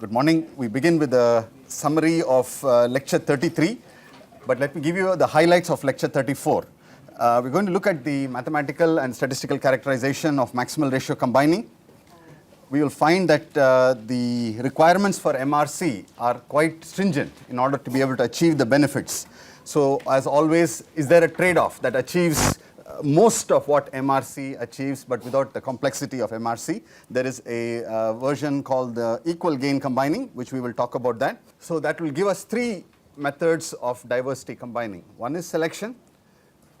Good morning. We begin with a summary of lecture 33, but let me give you the highlights of lecture 34. We're going to look at the mathematical and statistical characterization of maximal ratio combining. We will find that the requirements for MRC are quite stringent in order to be able to achieve the benefits. So as always, is there a trade-off that achieves most of what MRC achieves but without the complexity of MRC? There is a version called the equal gain combining, which we will talk about that. So that will give us three methods of diversity combining. One is selection,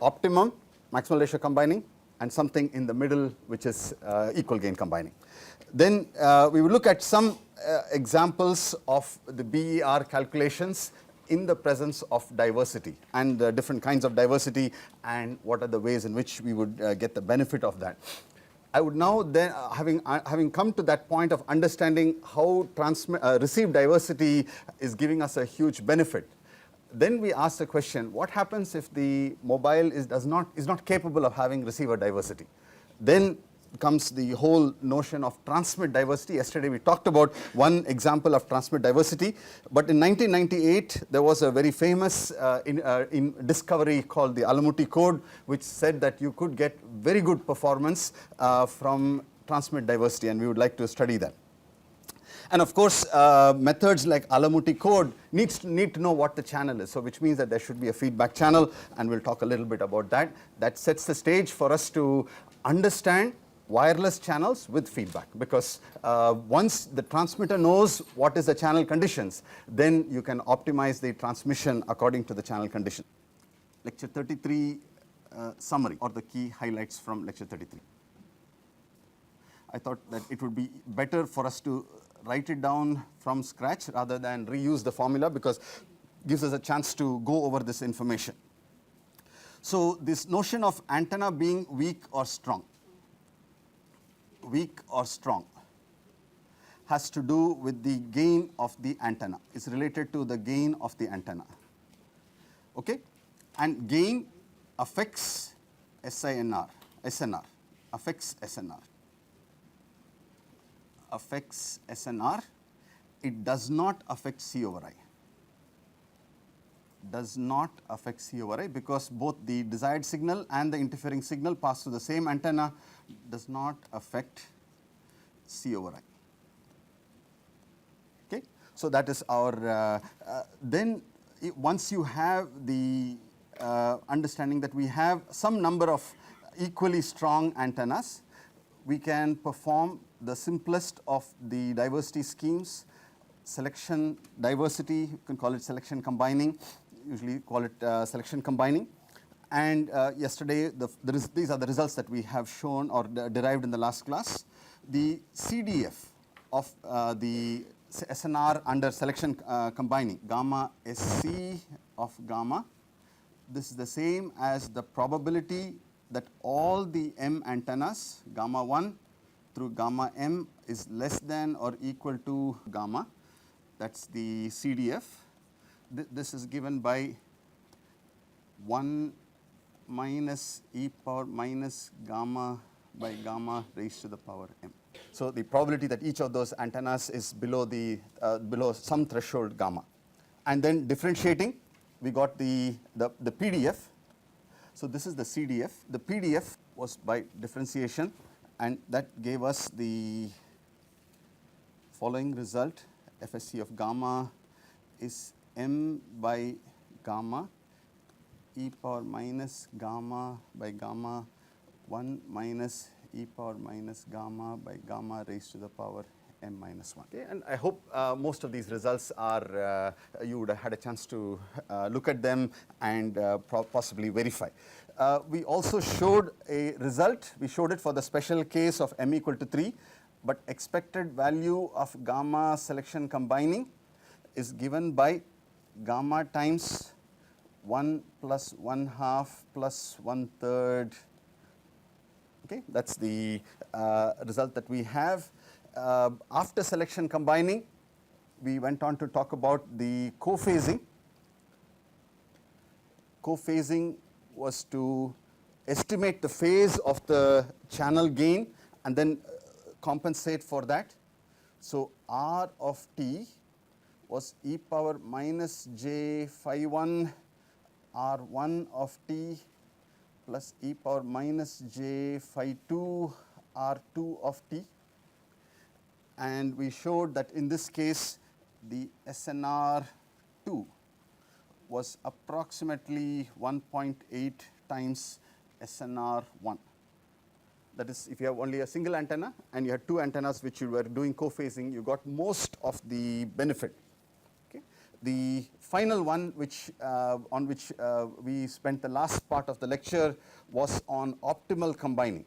optimum, maximal ratio combining, and something in the middle which is equal gain combining. Then we will look at some examples of the BER calculations in the presence of diversity and different kinds of diversity and what are the ways in which we would get the benefit of that. I would now then, having come to that point of understanding how received diversity is giving us a huge benefit, then we ask the question, what happens if the mobile is not capable of having receiver diversity? Then comes the whole notion of transmit diversity. Yesterday we talked about one example of transmit diversity, but in 1998 there was a very famous discovery called the Alamuti code, which said that you could get very good performance from transmit diversity, and we would like to study that. And of course, methods like Alamuti code need to know what the channel is, so which means that there should be a feedback channel, and we'll talk a little bit about that. That sets the stage for us to understand wireless channels with feedback, because once the transmitter knows what is the channel conditions, then you can optimize the transmission according to the channel condition. Lecture 33 summary, or the key highlights from lecture 33. I thought that it would be better for us to write it down from scratch rather than reuse the formula, because it gives us a chance to go over this information. So this notion of antenna being weak or strong has to do with the gain of the antenna. It's related to the gain of the antenna. Okay? And gain affects SNR, affects SNR. It does not affect C over I. Does not affect C over I, because both the desired signal and the interfering signal pass through the same antenna. Does not affect C over I. Okay? So that is our, then once you have the understanding that we have some number of equally strong antennas, we can perform the simplest of the diversity schemes, selection diversity, you can call it selection combining, usually call it selection combining. And yesterday, these are the results that we have shown or derived in the last class. The CDF of the SNR under selection combining, gamma SC of gamma, this is the same as the probability that all the M antennas, gamma 1 through gamma M, is less than or equal to gamma. That's the CDF. This is given by 1 minus e power minus gamma by gamma raised to the power m. So the probability that each of those antennas is below below some threshold gamma. And then differentiating, we got the PDF. So this is the CDF. The PDF was by differentiation, and that gave us the following result. FSC of gamma is m by gamma e power minus gamma by gamma 1 minus e power minus gamma by gamma raised to the power m minus 1. Okay, and I hope most of these results are, you would have had a chance to look at them and possibly verify. We also showed a result. We showed it for the special case of m equal to 3, but expected value of gamma selection combining is given by gamma times 1 plus 1/2 plus 1/3. Okay, that's the result that we have. After selection combining, we went on to talk about the co-phasing. Co-phasing was to estimate the phase of the channel gain and then compensate for that. So R of t was e power minus j phi 1 R1 of t plus e power minus j phi 2 R2 of t, and we showed that in this case the SNR 2 was approximately 1.8 times SNR 1. That is, if you have only a single antenna and you had two antennas which you were doing co-phasing, you got most of the benefit. Okay. The final one which on which we spent the last part of the lecture was on optimal combining.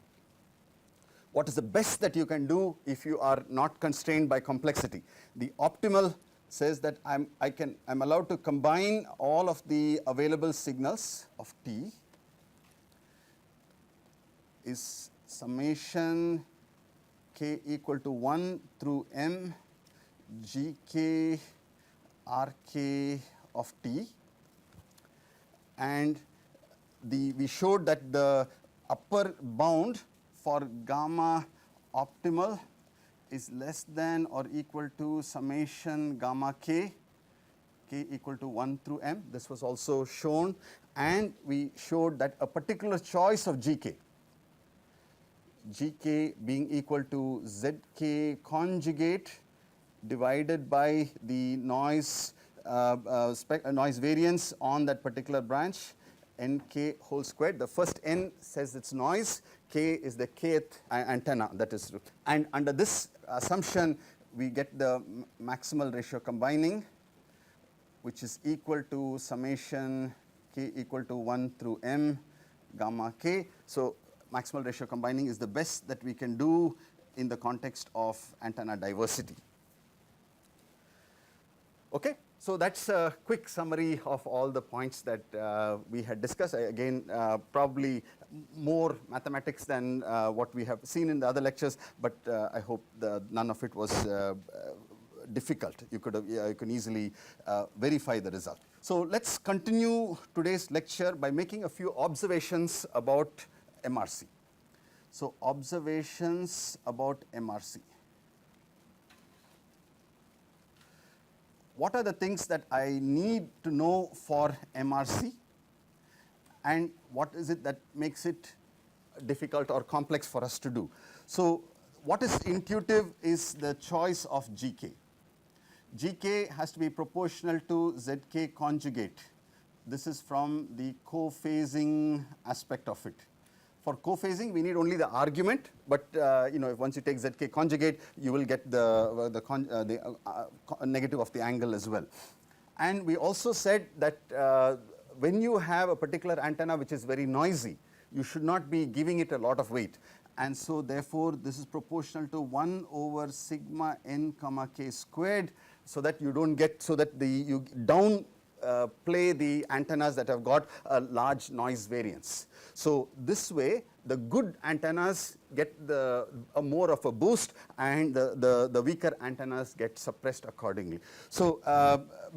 What is the best that you can do if you are not constrained by complexity? The optimal says that I'm allowed to combine all of the available signals of t is summation k equal to 1 through m gk rk of t, and we showed that the upper bound for gamma optimal is less than or equal to summation gamma k equal to 1 through m. This was also shown, and we showed that a particular choice of gk being equal to zk conjugate divided by the noise noise variance on that particular branch, nk whole squared. The first n says it's noise, k is the kth antenna, that is, and under this assumption we get the maximal ratio combining, which is equal to summation k equal to 1 through m gamma k. So maximal ratio combining is the best that we can do in the context of antenna diversity. Okay, so that's a quick summary of all the points that we had discussed. Again, probably more mathematics than what we have seen in the other lectures, but I hope none of it was difficult. You can easily verify the result. So let's continue today's lecture by making a few observations about MRC. So observations about MRC. What are the things that I need to know for MRC, and what is it that makes it difficult or complex for us to do? So what is intuitive is the choice of GK. GK has to be proportional to ZK conjugate. This is from the co-phasing aspect of it. For co-phasing, we need only the argument, but once you take ZK conjugate, you will get the negative of the angle as well. And we also said that when you have a particular antenna which is very noisy, you should not be giving it a lot of weight. And so therefore, this is proportional to 1 over sigma n comma k squared, so that you don't get, so that you down play the antennas that have got a large noise variance. So this way, the good antennas get more of a boost, and the weaker antennas get suppressed accordingly. So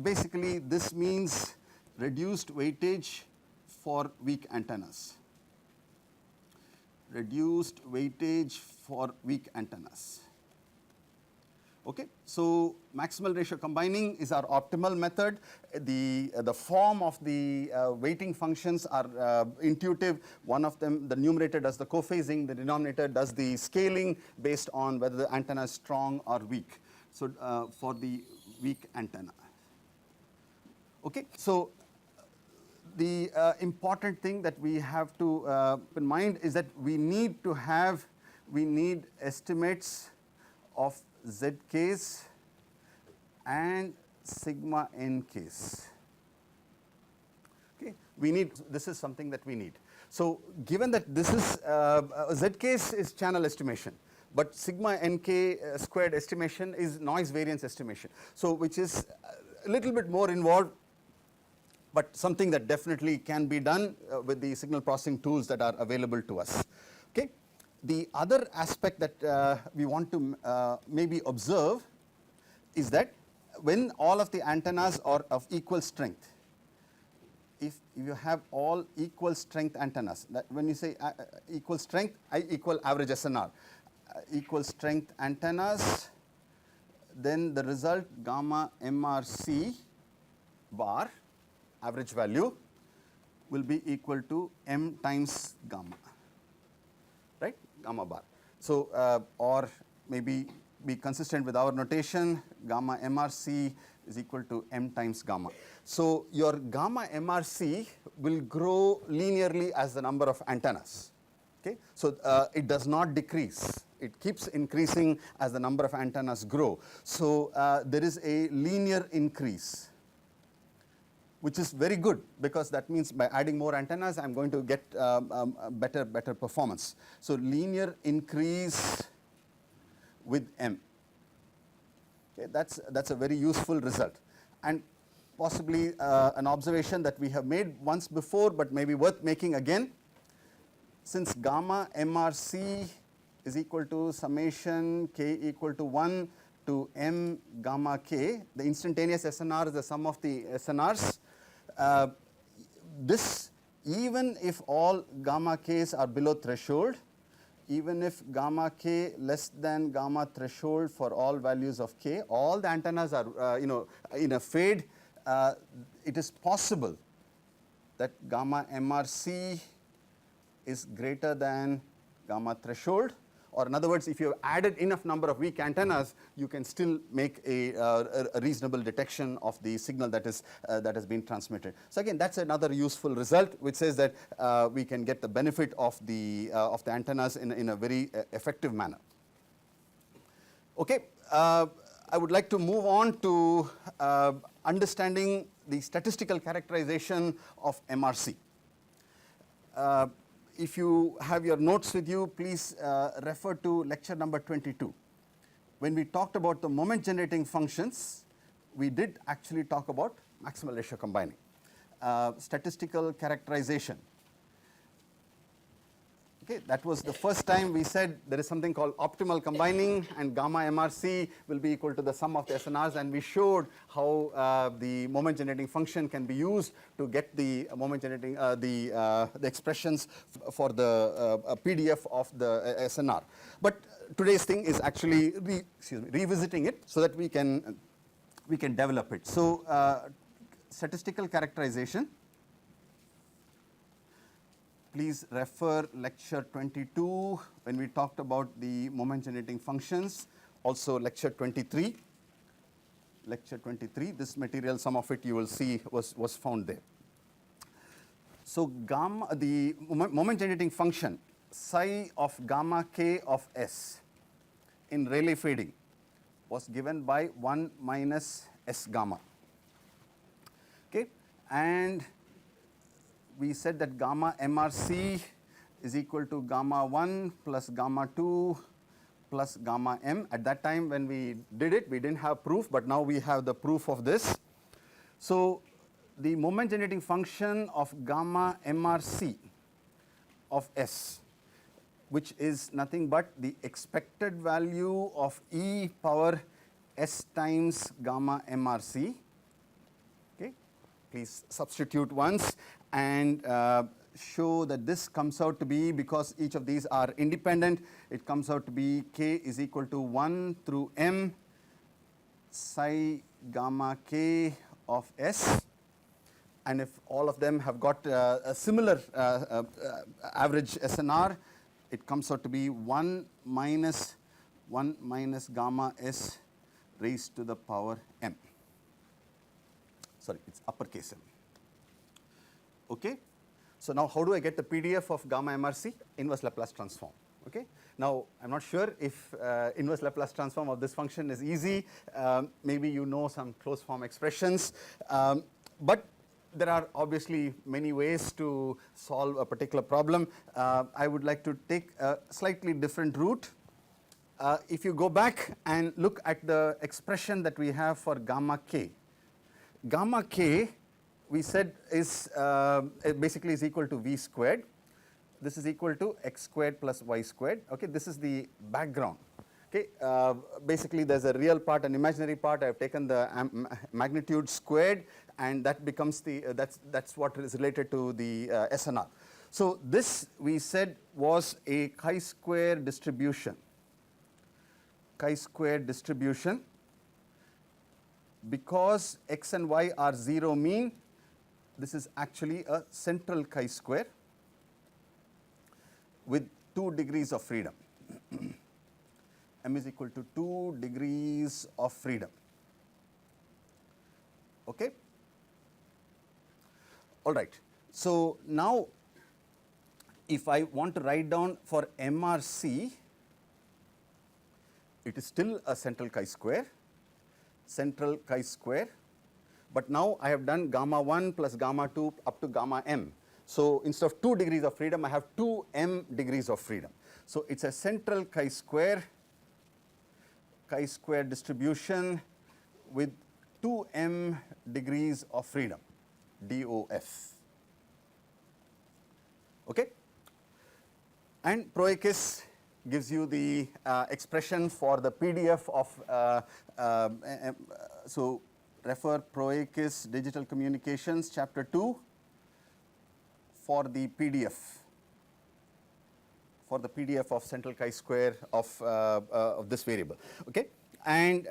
basically, this means reduced weightage for weak antennas. Reduced weightage for weak antennas. Okay, so maximal ratio combining is our optimal method. The form of the weighting functions are intuitive. One of them, the numerator does the co-phasing, the denominator does the scaling based on whether the antenna is strong or weak. So for the weak antenna. Okay, so the important thing that we have to keep in mind is that we need estimates of ZKs and sigma NKs. Okay, this is something that we need. So given that this is ZKs is channel estimation, but sigma NK squared estimation is noise variance estimation. So which is a little bit more involved, but something that definitely can be done with the signal processing tools that are available to us. Okay. The other aspect that we want to maybe observe is that when all of the antennas are of equal strength, if you have all equal strength antennas, that when you say equal strength, I equal average SNR, equal strength antennas then the result gamma MRC bar, average value, will be equal to m times gamma, right, gamma bar. So, or maybe be consistent with our notation, gamma MRC is equal to m times gamma. So, your gamma MRC will grow linearly as the number of antennas. Okay? So, it does not decrease, it keeps increasing as the number of antennas grow. So, there is a linear increase, which is very good, because that means by adding more antennas I am going to get better performance. So, linear increase with m. Okay, that's a very useful result, and possibly an observation that we have made once before, but maybe worth making again. Since gamma MRC is equal to summation k equal to 1 to m gamma k, the instantaneous SNR is the sum of the SNRs. This, even if all gamma k's are below threshold, even if gamma k less than gamma threshold for all values of k, all the antennas are in a fade, it is possible that gamma MRC is greater than gamma threshold, or in other words, if you have added enough number of weak antennas, you can still make a reasonable detection of the signal that has been transmitted. So again, that's another useful result, which says that we can get the benefit of the antennas in a very effective manner. Okay, I would like to move on to understanding the statistical characterization of MRC. If you have your notes with you, please refer to lecture number 22. When we talked about the moment generating functions, we did actually talk about maximal ratio combining. Statistical characterization. Okay, that was the first time we said there is something called optimal combining, and gamma MRC will be equal to the sum of the SNRs, and we showed how the moment generating function can be used to get the moment generating the expressions for the PDF of the SNR. But today's thing is actually revisiting it so that we can develop it. So, statistical characterization. Please refer lecture 22 when we talked about the moment generating functions, also lecture 23. Lecture 23, this material, some of it you will see was found there. So, gamma, the moment generating function psi of gamma k of s in Rayleigh fading was given by 1 minus s gamma. Okay, and we said that gamma MRC is equal to gamma 1 plus gamma 2 plus gamma m. At that time when we did it, we didn't have proof, but now we have the proof of this. So, the moment generating function of gamma MRC of s, which is nothing but the expected value of e power s times gamma MRC. Okay, please substitute once and show that this comes out to be, because each of these are independent, it comes out to be k is equal to 1 through m psi gamma k of s, and if all of them have got a similar average SNR, it comes out to be 1 minus gamma s raised to the power m. Sorry, it's uppercase m. Okay. So, now how do I get the PDF of gamma MRC? Inverse Laplace transform. Okay. Now, I am not sure if inverse Laplace transform of this function is easy. Maybe you know some closed form expressions, but there are obviously many ways to solve a particular problem. I would like to take a slightly different route. If you go back and look at the expression that we have for gamma k we said is basically is equal to v squared. This is equal to x squared plus y squared. Okay, this is the background. Okay, basically there's a real part and imaginary part. I have taken the magnitude squared, and that becomes the that's what is related to the SNR. So this we said was a chi-square distribution. Chi-square distribution because x and y are 0 mean this is actually a central chi-square with 2 degrees of freedom. M is equal to 2 degrees of freedom. Okay? All right. So now if I want to write down for MRC, it is still a central chi-square, but now I have done gamma 1 plus gamma 2 up to gamma m. So instead of 2 degrees of freedom, I have 2m degrees of freedom. So it's a central chi-square distribution with 2m degrees of freedom, DOF. Okay? And Proekis gives you the expression for the PDF of, so refer Proekis Digital Communications chapter 2 for the PDF. For the PDF of central chi-square of this variable. Okay? And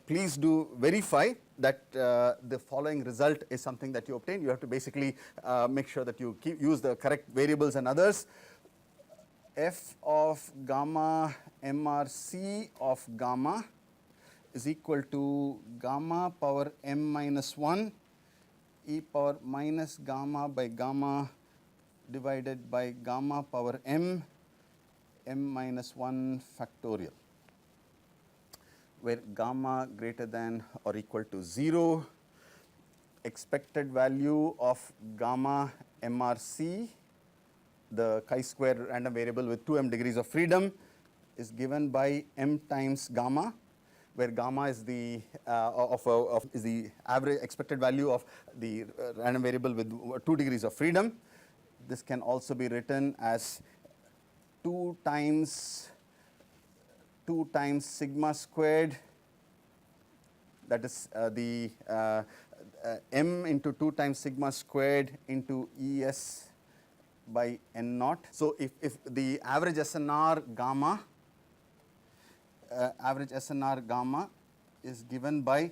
please do verify that the following result is something that you obtain. You have to basically make sure that you use the correct variables and others. F of gamma MRC of gamma is equal to gamma power m minus 1 e power minus gamma by gamma divided by gamma power m minus 1 factorial, where gamma greater than or equal to 0, expected value of gamma MRC, the chi-square random variable with 2m degrees of freedom, is given by m times gamma, where gamma is the is the average expected value of the random variable with 2 degrees of freedom. This can also be written as 2 times sigma squared, that is m into 2 times sigma squared into ES by n naught. So if the average SNR gamma is given by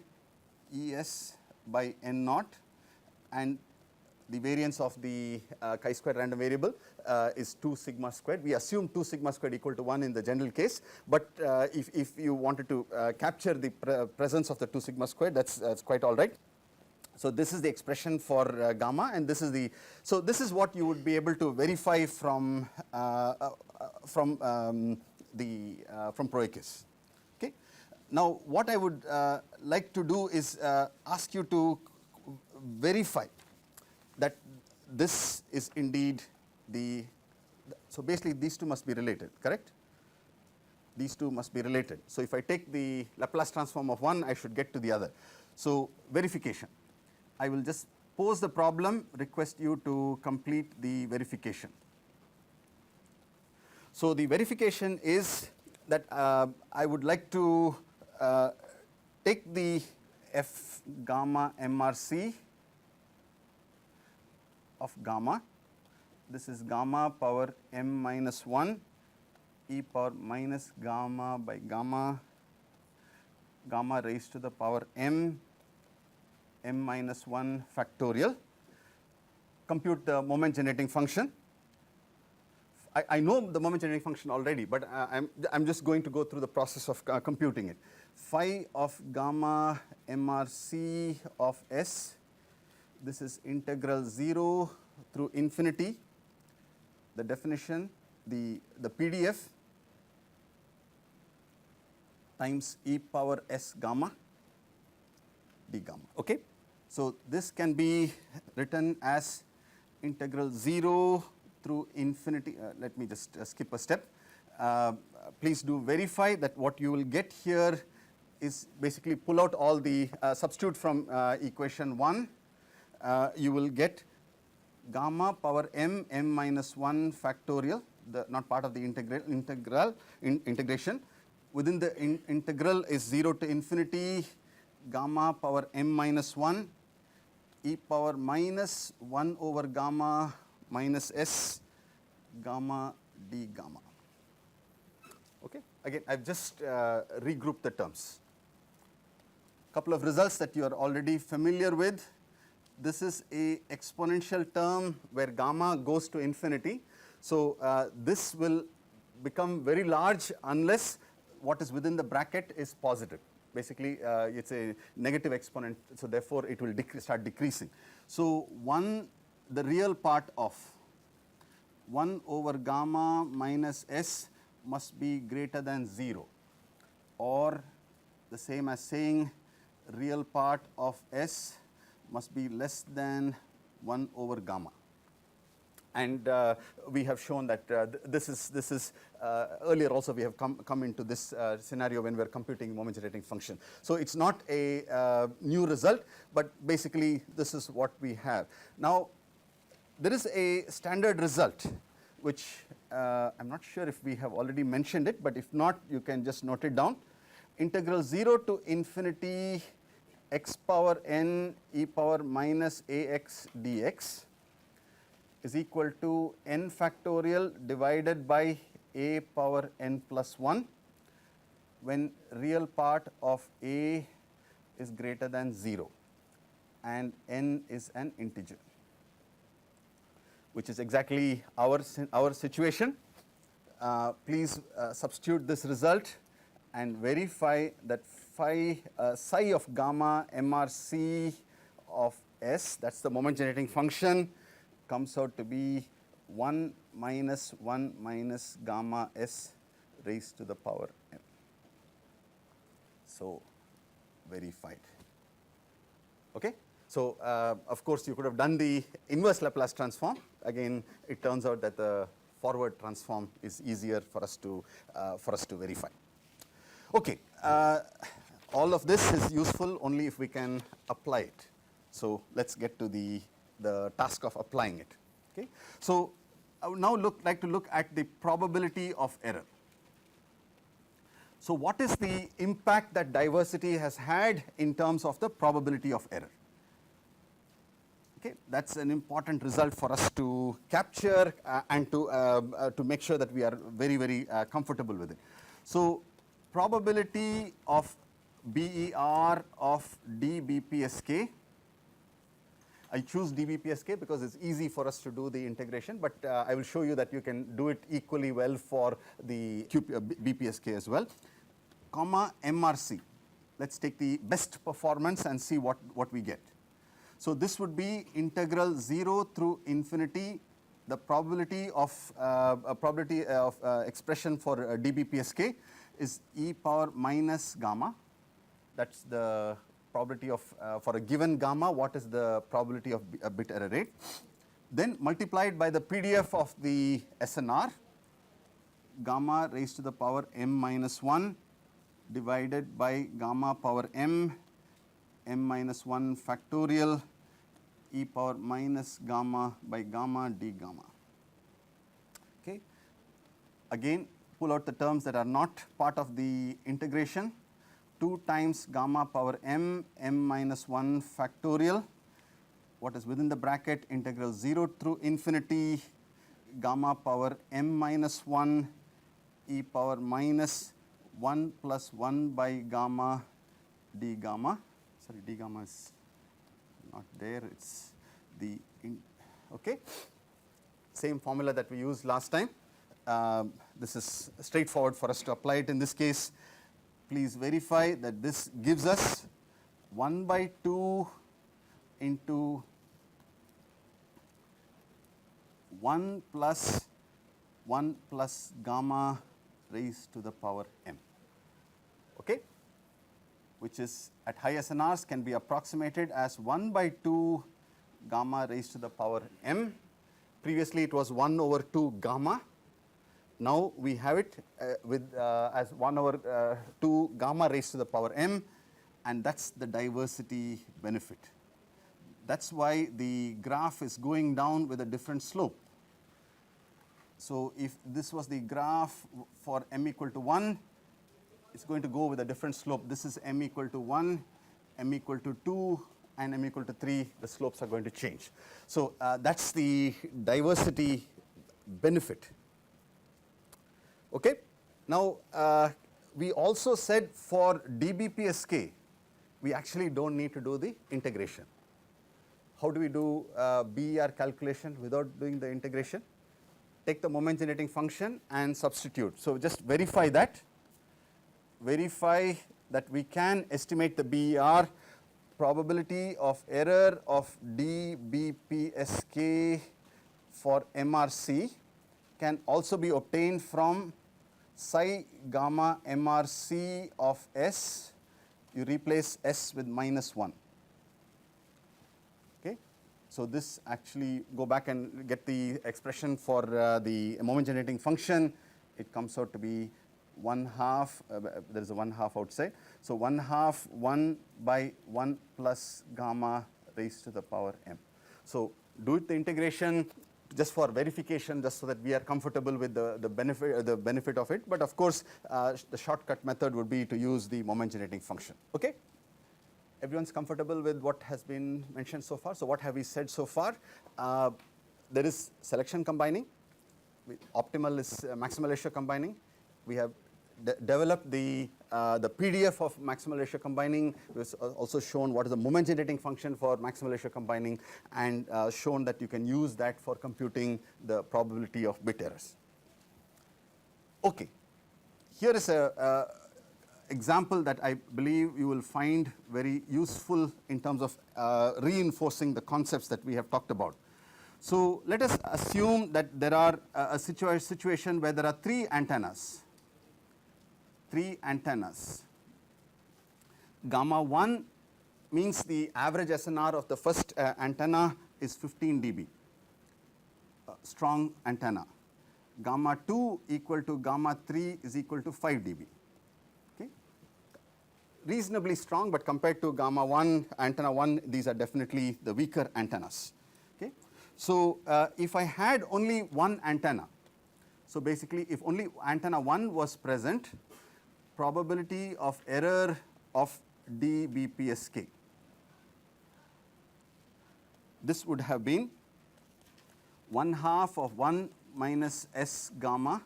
ES by n naught, and the variance of the chi-square random variable is 2 sigma squared. We assume 2 sigma squared equal to 1 in the general case, but if you wanted to capture the presence of the 2 sigma squared, that's quite all right. So this is the expression for gamma, and this is the, so this is what you would be able to verify from Proekis. Okay. Now what I would like to do is ask you to verify that this is indeed the, so basically these two must be related, correct? These two must be related. So if I take the Laplace transform of one, I should get to the other. So verification. I will just pose the problem, request you to complete the verification. So the verification is that I would like to take the F gamma MRC of gamma. This is gamma power m minus 1 e power minus gamma by gamma raised to the power m minus 1 factorial. Compute the moment generating function. I know the moment generating function already, but I'm just going to go through the process of computing it. Phi of gamma MRC of S, this is integral 0 through infinity, the definition, the PDF times e power s gamma d gamma. Okay? So this can be written as integral 0 through infinity. Let me just skip a step. Please do verify that what you will get here is basically pull out all the substitute from equation 1. You will get gamma power m minus 1 factorial, not part of the integration. Within the integral is 0 to infinity gamma power m minus 1 e power minus 1 over gamma minus s gamma d gamma. Okay. Again, I've just regrouped the terms. couple of results that you are already familiar with. This is a exponential term where gamma goes to infinity. So this will become very large unless what is within the bracket is positive. Basically, it's a negative exponent, so therefore it will start decreasing. So the real part of 1 over gamma minus s must be greater than 0, or the same as saying real part of s must be less than 1 over gamma. And we have shown that this is earlier also we have come into this scenario when we are computing moment generating function. So it's not a new result, but basically this is what we have. Now there is a standard result which I'm not sure if we have already mentioned it, but if not, you can just note it down. Integral 0 to infinity x power n e power minus ax dx is equal to n factorial divided by a power n plus 1 when real part of a is greater than 0 and n is an integer, which is exactly our situation. Please substitute this result and verify that psi of gamma MRC of s, that's the moment generating function, comes out to be 1 minus 1 minus gamma s raised to the power m. So verified. Okay. So of course you could have done the inverse Laplace transform. Again, it turns out that the forward transform is easier for us to verify. Okay, all of this is useful only if we can apply it. So let's get to the task of applying it. Okay, so I would now like to look at the probability of error. So what is the impact that diversity has had in terms of the probability of error? Okay, that's an important result for us to capture and to make sure that we are very comfortable with it. So probability of BER of dBPSK. I choose dBPSK because it's easy for us to do the integration, but I will show you that you can do it equally well for the BPSK as well. Comma MRC. Let's take the best performance and see what we get. So this would be integral 0 through infinity, the probability of expression for dBPSK is e power minus gamma. That's the probability of for a given gamma, what is the probability of a bit error rate. Then multiplied by the PDF of the SNR, gamma raised to the power m minus 1 divided by gamma power m minus 1 factorial e power minus gamma by gamma d gamma. Okay. Again, pull out the terms that are not part of the integration. 2 times gamma power m minus 1 factorial, what is within the bracket, integral 0 through infinity gamma power m minus 1 e power minus 1 plus 1 by gamma d gamma. Sorry, d gamma is not there, it's the okay. Same formula that we used last time. This is straightforward for us to apply it in this case. Please verify that this gives us 1 by 2 into 1 plus gamma raised to the power m. Okay, which is at high SNRs can be approximated as 1 by 2 gamma raised to the power m. Previously it was 1 over 2 gamma. Now we have it as 1 over 2 gamma raised to the power m, and that's the diversity benefit. That's why the graph is going down with a different slope. So if this was the graph for m equal to 1, it's going to go with a different slope. This is m equal to 1, m equal to 2, and m equal to 3. The slopes are going to change. So that's the diversity benefit. Okay. Now we also said for dBPSK, we actually don't need to do the integration. How do we do BER calculation without doing the integration? Take the moment generating function and substitute. So just verify that we can estimate the BER. Probability of error of dBPSK for MRC can also be obtained from psi gamma MRC of S. You replace S with -1. Okay. So this actually, go back and get the expression for the moment generating function. It comes out to be 1/2, there is a 1/2 outside. So 1/2 1 by 1 plus gamma raised to the power m. So do it the integration just for verification, just so that we are comfortable with the benefit of it. But of course, the shortcut method would be to use the moment generating function. Okay? Everyone's comfortable with what has been mentioned so far. So what have we said so far? There is selection combining. Optimal is maximal ratio combining. We have developed the PDF of maximal ratio combining. We've also shown what is the moment generating function for maximal ratio combining, and shown that you can use that for computing the probability of bit errors. Okay, here is a example that I believe you will find very useful in terms of reinforcing the concepts that we have talked about. So let us assume that there are a situation where there are three antennas. Gamma 1 means the average SNR of the first antenna is 15 dB, strong antenna. Gamma 2 equal to gamma 3 is equal to 5 dB. Okay? Reasonably strong, but compared to gamma 1, antenna 1, these are definitely the weaker antennas. Okay? So if I had only one antenna, so basically if only antenna 1 was present, probability of error of dBPSK, this would have been 1/2 of 1 minus S gamma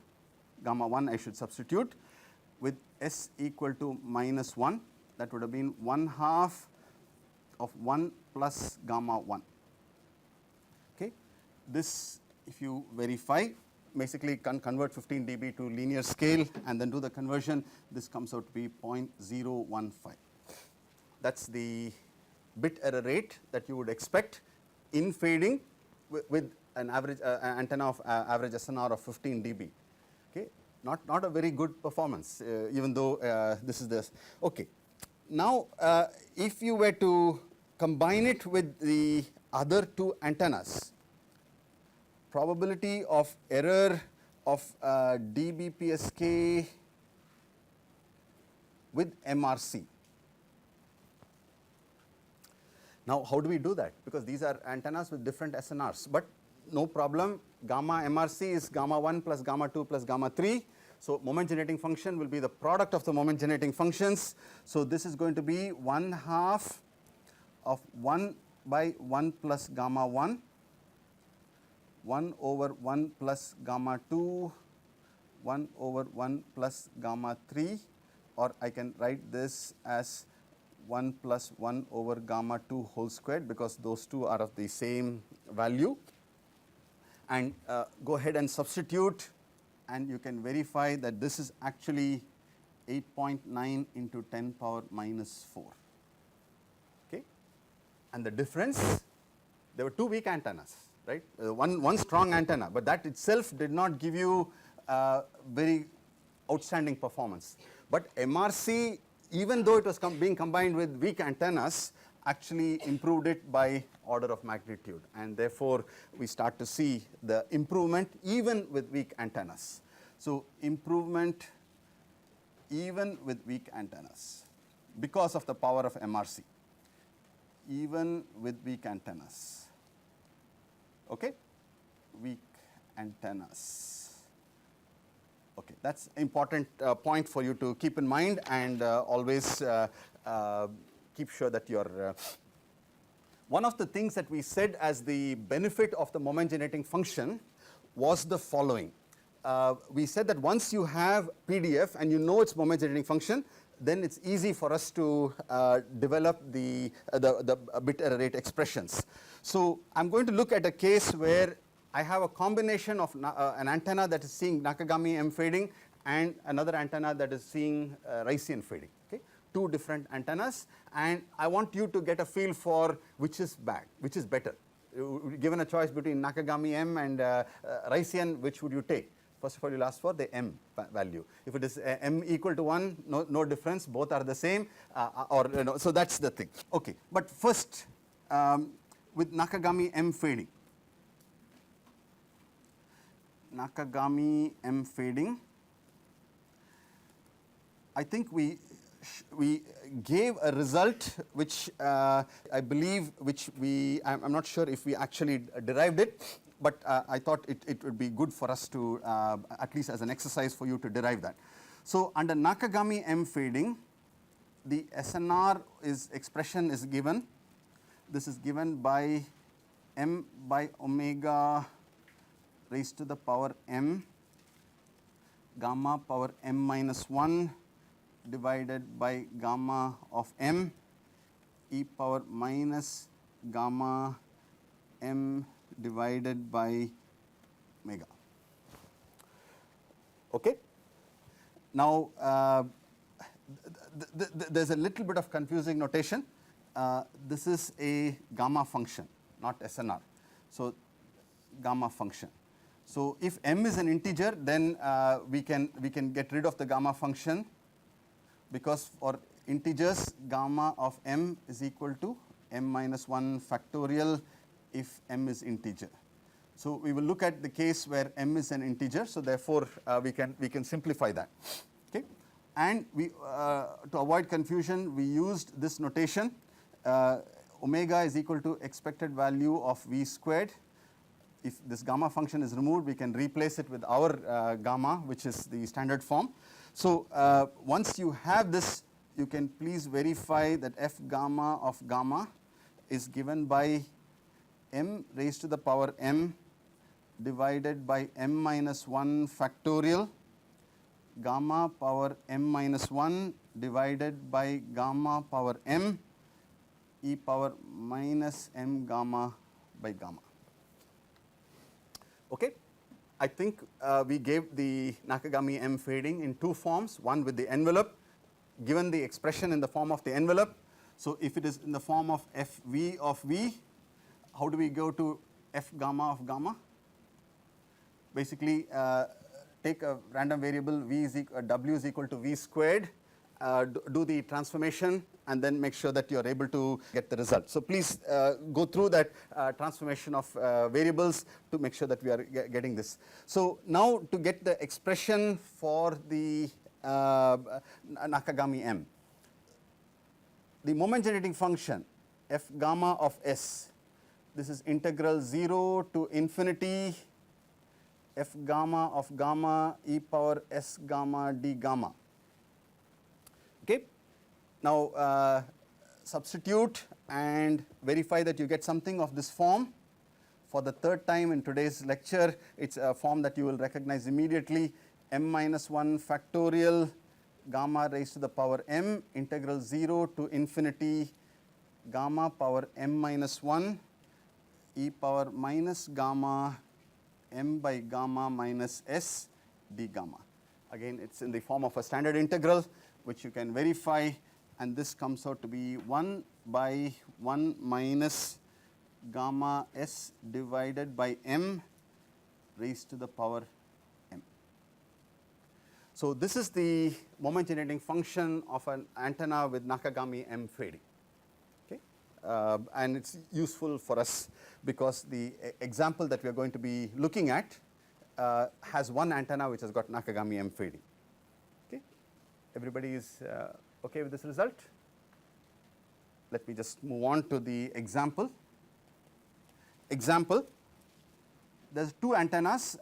1 I should substitute, with S equal to -1, that would have been 1/2 of 1 plus gamma 1. Okay. This, if you verify, basically convert 15 dB to linear scale and then do the conversion, this comes out to be 0.015. That's the bit error rate that you would expect in fading with an average antenna of average SNR of 15 dB. Okay, not a very good performance, even though this is this. Okay, now if you were to combine it with the other two antennas, probability of error of dBPSK with MRC. Now, how do we do that? Because these are antennas with different SNRs, but no problem. Gamma MRC is gamma 1 plus gamma 2 plus gamma 3. So moment generating function will be the product of the moment generating functions. So this is going to be 1/2 of 1 by 1 plus gamma 1, 1 over 1 plus gamma 2, 1 over 1 plus gamma 3, or I can write this as 1 plus 1 over gamma 2 whole squared, because those two are of the same value. And go ahead and substitute, and you can verify that this is actually 8.9 into 10 power minus 4. Okay? And the difference, there were two weak antennas, right? One strong antenna, but that itself did not give you very outstanding performance. But MRC, even though it was being combined with weak antennas, actually improved it by order of magnitude, and therefore we start to see the improvement even with weak antennas. So improvement even with weak antennas because of the power of MRC, even with weak antennas. Okay, weak antennas. Okay, that's important point for you to keep in mind, and always keep sure that you're. One of the things that we said as the benefit of the moment generating function was the following. We said that once you have PDF and you know its moment generating function, then it's easy for us to develop the bit error rate expressions. So I'm going to look at a case where I have a combination of an antenna that is seeing Nakagami M fading and another antenna that is seeing Raysian fading. Okay? Two different antennas, and I want you to get a feel for which is bad, which is better. Given a choice between Nakagami M and Raysian, which would you take? First of all, you'll ask for the M value. If it is M equal to 1, no difference, both are the same, so that's the thing. Okay, but first, with Nakagami M fading. Nakagami M fading, I think we gave a result which I believe, I'm not sure if we actually derived it, but I thought it would be good for us to, at least as an exercise for you to derive that. So under Nakagami M fading, the SNR expression is given. This is given by M by omega raised to the power m gamma power m minus 1 divided by gamma of m e power minus gamma m divided by omega. Okay. Now, there's a little bit of confusing notation. This is a gamma function, not SNR. So, gamma function. So, if m is an integer, then we can get rid of the gamma function, because for integers gamma of m is equal to m minus 1 factorial if m is integer. So, we will look at the case where m is an integer. So, therefore, we can simplify that. Okay. And we to avoid confusion, we used this notation. Omega is equal to expected value of v squared. If this gamma function is removed, we can replace it with our gamma, which is the standard form. So, once you have this, you can please verify that f gamma of gamma is given by m raised to the power m divided by m minus 1 factorial gamma power m minus 1 divided by gamma power m e power minus m gamma by gamma. Okay. I think we gave the Nakagami M fading in two forms, one with the envelope, given the expression in the form of the envelope. So, if it is in the form of fv of v, how do we go to f gamma of gamma? Basically, take a random variable w is equal to v squared, do the transformation, and then make sure that you are able to get the result. So, please go through that transformation of variables to make sure that we are getting this. So, now to get the expression for the Nakagami M, the moment generating function f gamma of s, this is integral 0 to infinity f gamma of gamma e power s gamma d gamma. Okay. Now, substitute and verify that you get something of this form. For the third time in today's lecture, it's a form that you will recognize immediately. M minus 1 factorial gamma raised to the power m integral 0 to infinity gamma power m minus 1 e power minus gamma m by gamma minus s d gamma. Again, it's in the form of a standard integral, which you can verify, and this comes out to be 1 by 1 minus gamma s divided by m raised to the power m. So, this is the moment generating function of an antenna with Nakagami M fading. Okay. And it's useful for us because the example that we are going to be looking at has one antenna which has got Nakagami M fading. Okay. Everybody is okay with this result? Let me just move on to the example. Example, there's two antennas.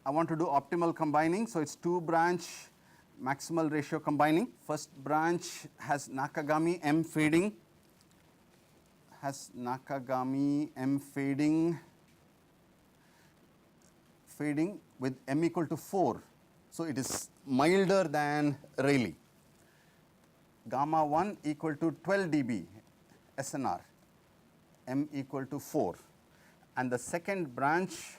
I want to do optimal combining, so it's two branch maximal ratio combining. First branch has Nakagami M fading, fading with m equal to 4. So, it is milder than Rayleigh. gamma 1 equal to 12 dB SNR, M equal to 4, and the second branch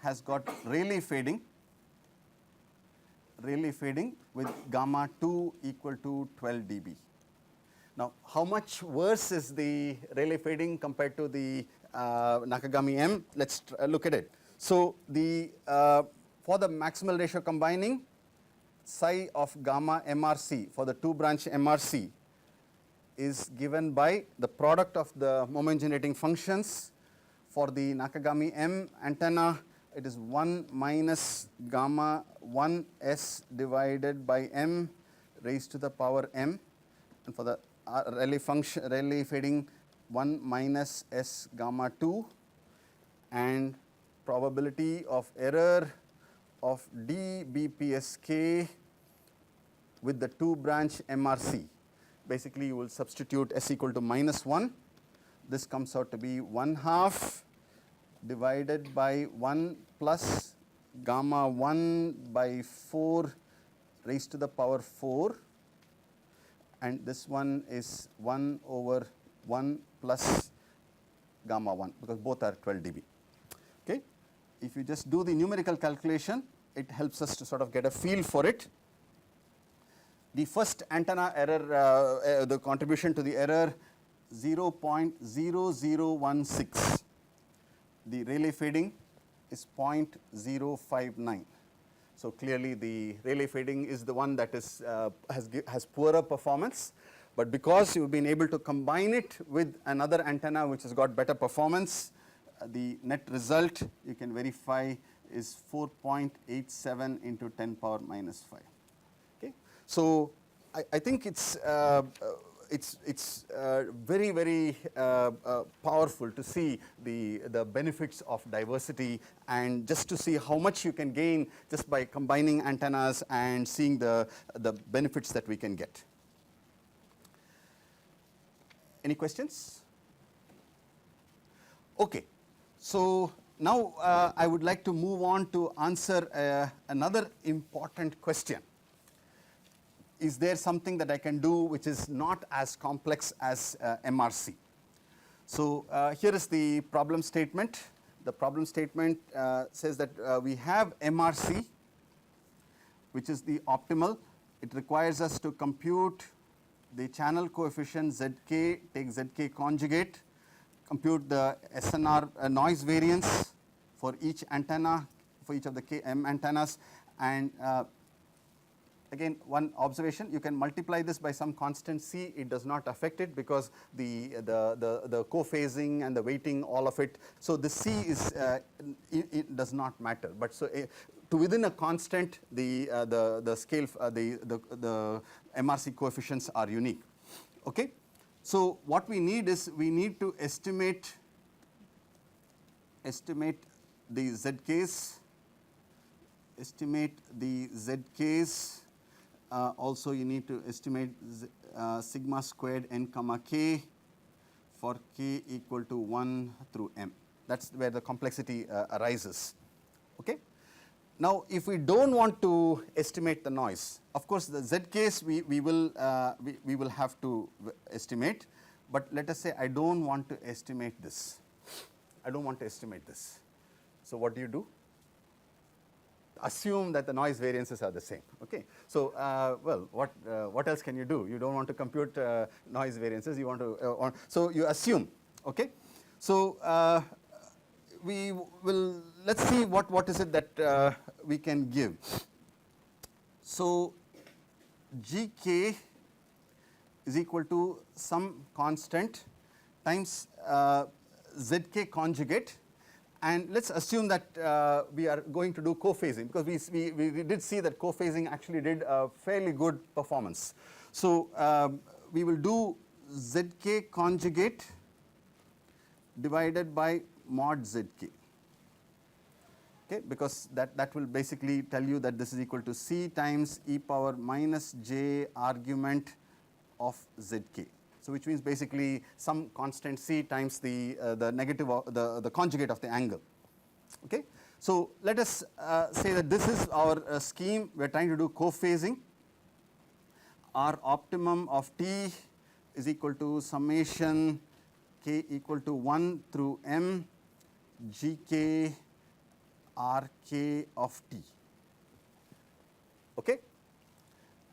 has got Rayleigh fading with gamma 2 equal to 12 dB. Now, how much worse is the Rayleigh fading compared to the Nakagami M? Let's look at it. So, for the maximal ratio combining, psi of gamma MRC for the 2-branch MRC is given by the product of the moment generating functions. For the Nakagami M antenna, it is 1 minus gamma 1 S divided by M raised to the power M, and for the Rayleigh fading 1 minus S gamma 2, and probability of error of dBPSK with the 2-branch MRC. Basically, you will substitute S equal to minus 1. This comes out to be 1/2 divided by 1 plus gamma 1 by 4 raised to the power 4, and this one is 1 over 1 plus gamma 1, because both are 12 dB. Okay. If you just do the numerical calculation, it helps us to sort of get a feel for it. The first antenna error, the contribution to the error 0.0016. The Rayleigh fading is 0.059. So clearly the Rayleigh fading is the one that is has poorer performance, but because you've been able to combine it with another antenna which has got better performance, the net result you can verify is 4.87 into 10 power minus 5. Okay. So I think it's very, very powerful to see the benefits of diversity, and just to see how much you can gain just by combining antennas and seeing the benefits that we can get. Any questions? Okay. So now I would like to move on to answer another important question. Is there something that I can do which is not as complex as MRC? So here is the problem statement. The problem statement says that we have MRC, which is the optimal. It requires us to compute the channel coefficient Zk, take Zk conjugate, compute the SNR noise variance for each antenna, for each of the M antennas, and again, one observation, you can multiply this by some constant C. It does not affect it because the co-phasing and the weighting, all of it. So the C is it does not matter. But so to within a constant, the scale, the MRC coefficients are unique. Okay. So what we need is we need to estimate the ZKs. Estimate the ZKs. Also you need to estimate sigma squared n comma k for k equal to 1 through m. That's where the complexity arises. Okay. Now if we don't want to estimate the noise, of course the ZKs we will have to estimate, but let us say I don't want to estimate this. I don't want to estimate this. So what do? Assume that the noise variances are the same. Okay. So well, what else can you do? You don't want to compute noise variances. You want to so you assume. Okay. So we will, let's see what is it that we can give. So Gk is equal to some constant times Zk conjugate. And let's assume that we are going to do co-phasing, because we did see that co-phasing actually did a fairly good performance. So we will do Zk conjugate divided by mod Zk. Okay, because that will basically tell you that this is equal to C times e power minus j argument of Zk. So which means basically some constant C times the negative of the conjugate of the angle. Okay. So let us say that this is our scheme. We are trying to do co-phasing. R optimum of t is equal to summation k equal to 1 through m gk rk of t. Okay?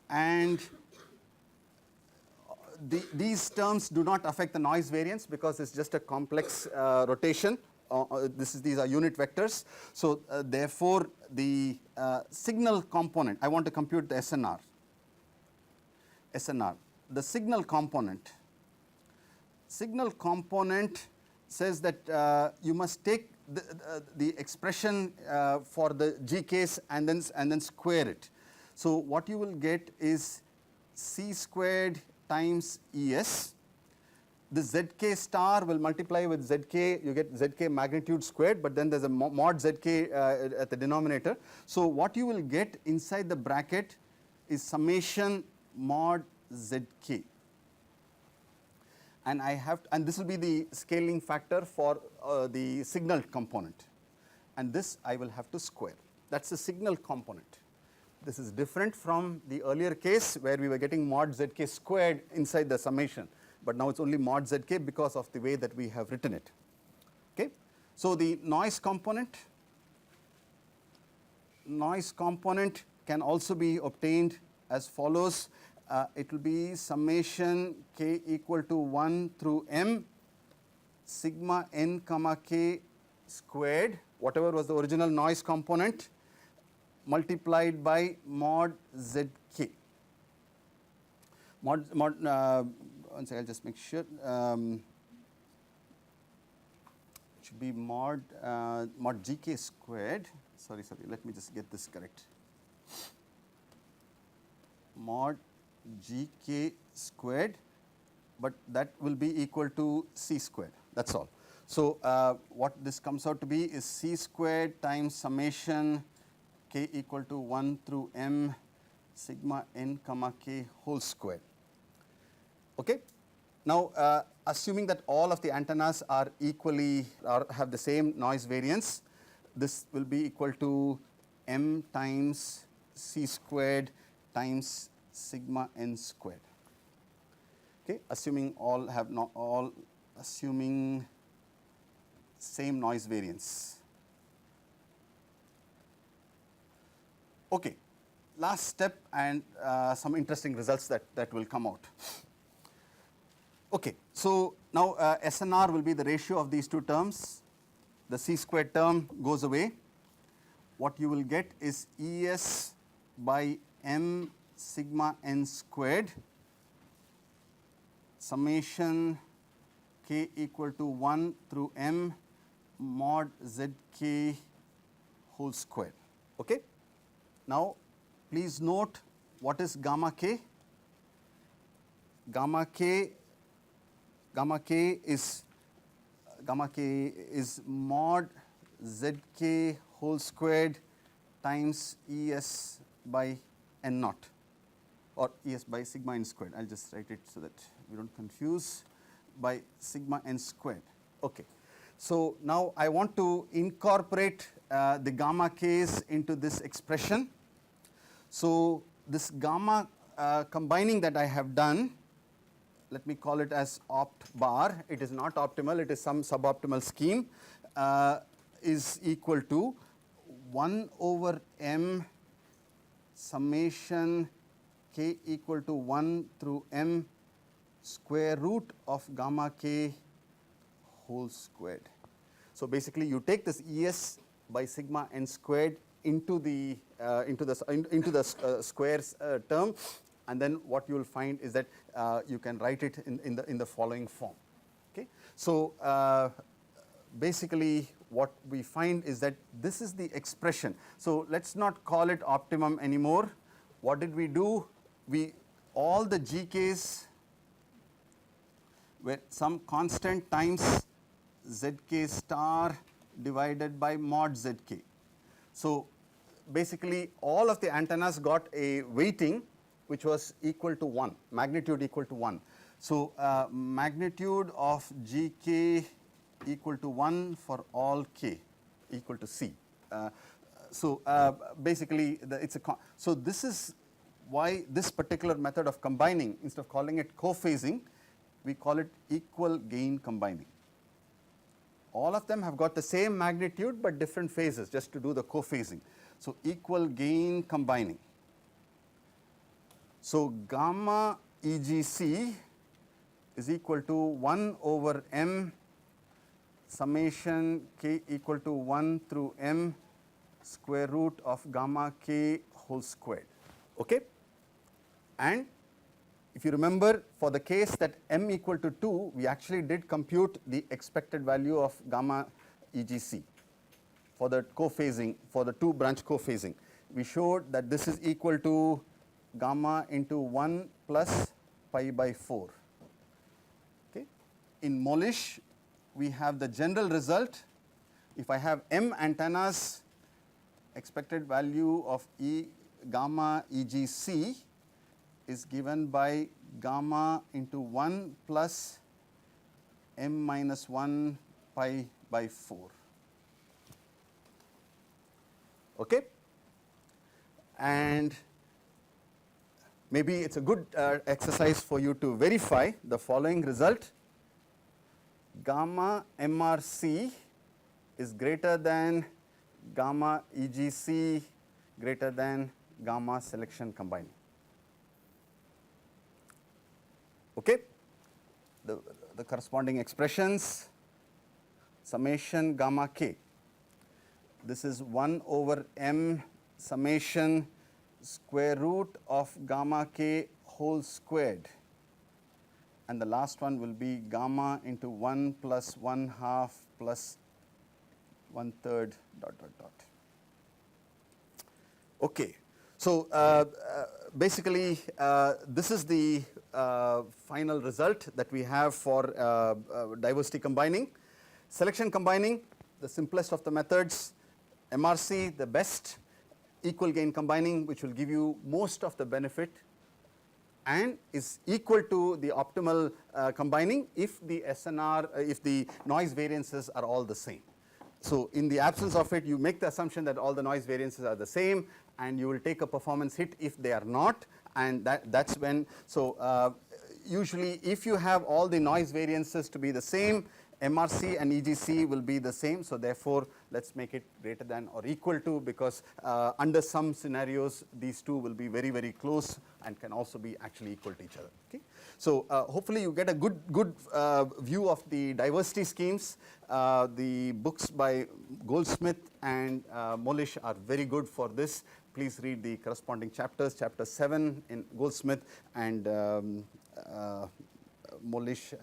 And these terms do not affect the noise variance because it's just a complex rotation. These are unit vectors. So therefore, the signal component, I want to compute the SNR. The signal component says that you must take the expression for the GKs and then square it. So what you will get is C squared times ES. The ZK star will multiply with ZK, you get ZK magnitude squared, but then there's a mod ZK at the denominator. So what you will get inside the bracket is summation mod ZK. And and this will be the scaling factor for the signal component. And this I will have to square. That's the signal component. This is different from the earlier case where we were getting mod ZK squared inside the summation. But now it's only mod ZK because of the way that we have written it. Okay? So the noise component can also be obtained as follows. It will be summation k equal to 1 through m sigma n comma k squared, whatever was the original noise component, multiplied by mod zk. One second, I'll just make sure. It should be mod gk squared. Sorry, let me just get this correct. Mod gk squared, but that will be equal to c squared. That's all. So what this comes out to be is c squared times summation k equal to 1 through m sigma n comma k whole square. Okay? Now assuming that all of the antennas are equally or have the same noise variance, this will be equal to m times c squared times sigma n squared. Okay, assuming assuming same noise variance. Okay, last step and some interesting results that will come out. Okay, so now SNR will be the ratio of these two terms. The c squared term goes away. What you will get is ES by m sigma n squared summation k equal to 1 through m mod zk whole square. Okay? Now please note what is gamma k. Gamma k is mod zk whole squared times ES by n naught, or ES by sigma n squared. I'll just write it so that we don't confuse, by sigma n squared. Okay. So now I want to incorporate the gamma k's into this expression. So this gamma combining that I have done, let me call it as opt bar. It is not optimal, it is some suboptimal scheme, is equal to 1 over m summation k equal to 1 through m square root of gamma k whole squared. So basically you take this ES by sigma n squared into the squares term, and then what you will find is that you can write it in the following form. Okay? So basically what we find is that this is the expression. So let's not call it optimum anymore. What did we do? All the GKs were some constant times ZK star divided by mod ZK. So basically all of the antennas got a weighting which was equal to 1, magnitude equal to 1. So magnitude of GK equal to 1 for all K equal to C. So basically so this is why this particular method of combining, instead of calling it co-phasing, we call it equal gain combining. All of them have got the same magnitude but different phases, just to do the co-phasing. So, equal gain combining. So, gamma EGC is equal to 1 over m summation k equal to 1 through m square root of gamma k whole squared. Okay? And if you remember, for the case that m equal to 2, we actually did compute the expected value of gamma EGC for the co-phasing, for the 2 branch co-phasing. We showed that this is equal to gamma into 1 plus pi by 4. Okay. In Molish, we have the general result. If I have m antennas, expected value of gamma EGC is given by gamma into 1 plus m minus 1 pi by 4. Okay? And maybe it's a good exercise for you to verify the following result. Gamma MRC is greater than gamma EGC greater than gamma selection combining. Okay? The corresponding expressions, summation gamma k. This is 1 over m summation square root of gamma k whole squared, and the last one will be gamma into 1 plus 1 half plus 1/3 dot dot dot. Okay. So, basically this is the final result that we have for diversity combining. Selection combining, the simplest of the methods. MRC, the best. Equal gain combining, which will give you most of the benefit and is equal to the optimal combining if the SNR, if the noise variances are all the same. So, in the absence of it, you make the assumption that all the noise variances are the same, and you will take a performance hit if they are not, and that's when. So, usually if you have all the noise variances to be the same, MRC and EGC will be the same. So, therefore, let us make it greater than or equal to, because under some scenarios these two will be very, very close and can also be actually equal to each other. Okay. So, hopefully you get a good view of the diversity schemes. The books by Goldsmith and Molish are very good for this. Please read the corresponding chapters, chapter 7 in Goldsmith and Molish.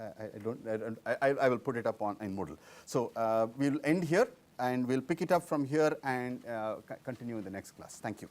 I will put it up in Moodle. So, we will end here and we will pick it up from here and continue in the next class. Thank you.